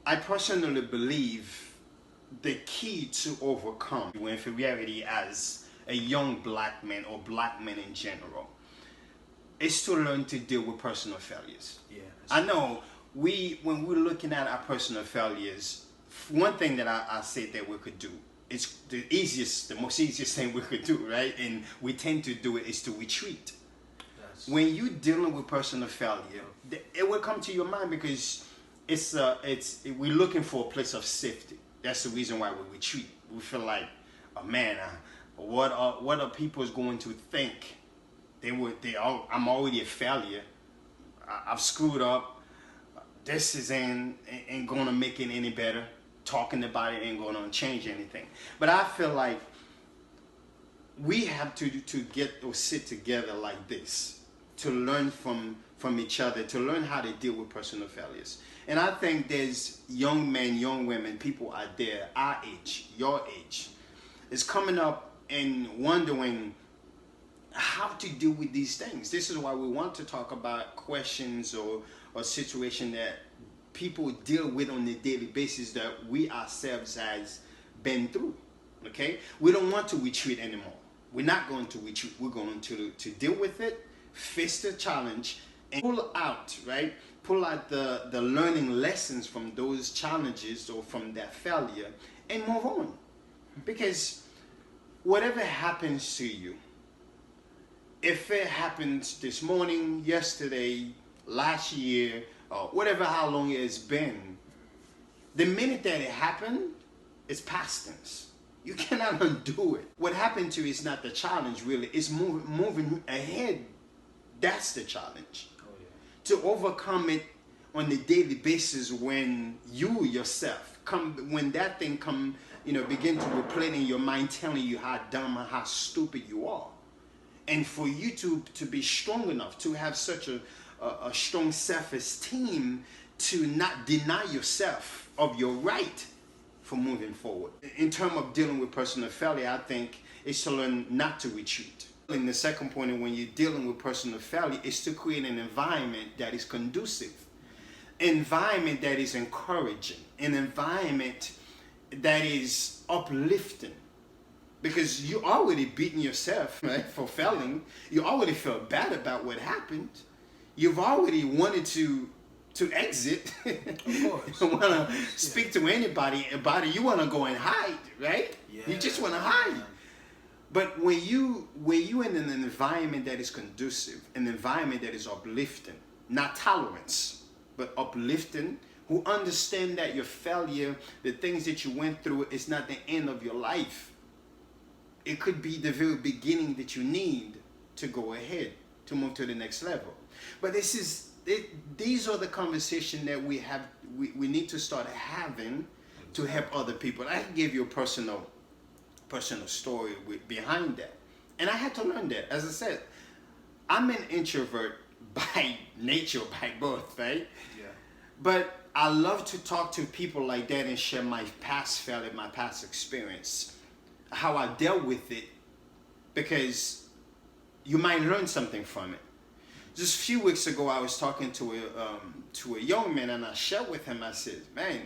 I personally believe the key to overcome inferiority as a young black man or black men in general is to learn to deal with personal failures. Yeah. I know when we're looking at our personal failures, one thing that I said that we could do, it's the most easiest thing we could do, right? And we tend to do it, is to retreat. When you're dealing with personal failure, it will come to your mind because we're looking for a place of safety. That's the reason why we retreat. We feel like, oh man, what are people going to think? I'm already a failure. I've screwed up. This ain't gonna make it any better. Talking about it ain't gonna change anything. But I feel like we have to get or sit together like this to learn from each other, to learn how to deal with personal failures. And I think there's young men, young women, people out there, our age, your age, is coming up and wondering how to deal with these things. This is why we want to talk about questions or situation that people deal with on a daily basis that we ourselves has been through. Okay? We don't want to retreat anymore. We're not going to retreat. We're going to deal with it, face the challenge, and pull out the learning lessons from those challenges or from that failure and move on. Because whatever happens to you, if it happens this morning, yesterday, last year, or whatever, how long it's been, the minute that it happened, it's past tense. You cannot undo it. What happened to you is not the challenge, really. It's moving ahead. That's the challenge. Oh, yeah. To overcome it on a daily basis when you yourself when that thing begin to replay in your mind, telling you how dumb and how stupid you are. And for you to be strong enough, to have such a strong self-esteem, to not deny yourself of your right for moving forward. In terms of dealing with personal failure, I think it's to learn not to retreat. And the second point, when you're dealing with personal failure, is to create an environment that is conducive, an environment that is encouraging, an environment that is uplifting. Because you already beaten yourself, right, for failing. You already feel bad about what happened. You've already wanted to exit. Of course. You want to speak to anybody about it. You want to go and hide, right? Yeah. You just want to hide. Yeah. But when you in an environment that is conducive, an environment that is uplifting, not tolerance, but uplifting, who understand that your failure, the things that you went through, is not the end of your life. It could be the very beginning that you need to go ahead, to move to the next level. But these are the conversations that we need to start having to help other people. I can give you a personal story behind that. And I had to learn that. As I said, I'm an introvert by nature, by birth, right? Yeah. But I love to talk to people like that and share my past failure, my past experience, how I dealt with it, because you might learn something from it. Just a few weeks ago, I was talking to a young man, and I shared with him, I said, man,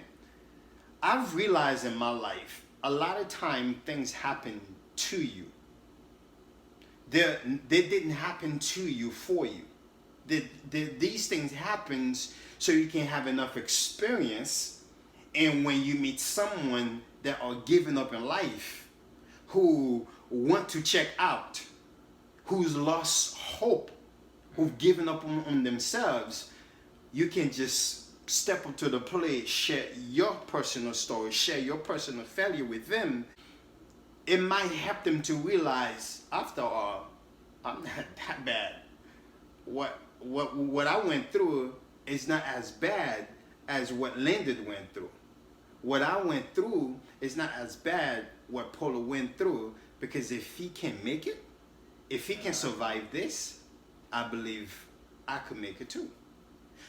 I've realized in my life, a lot of time things happen to you. They didn't happen to you for you. These things happen so you can have enough experience, and when you meet someone that are giving up in life, who want to check out, who's lost hope, who've given up on themselves, you can just step up to the plate, share your personal story, share your personal failure with them. It might help them to realize, after all, I'm not that bad. What I went through is not as bad as what Lyndon went through. What I went through is not as bad what Polo went through, because if he can make it, if he can survive this, I believe I could make it too.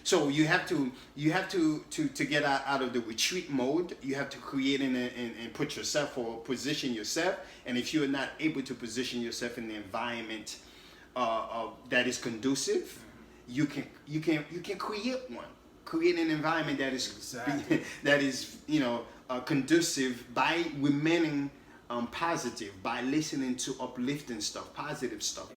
So you have to get out of the retreat mode. You have to create and put yourself or position yourself. And if you're not able to position yourself in the environment that is conducive, you can create one. create an environment that is Exactly. that is conducive by remaining positive, by listening to uplifting stuff, positive stuff.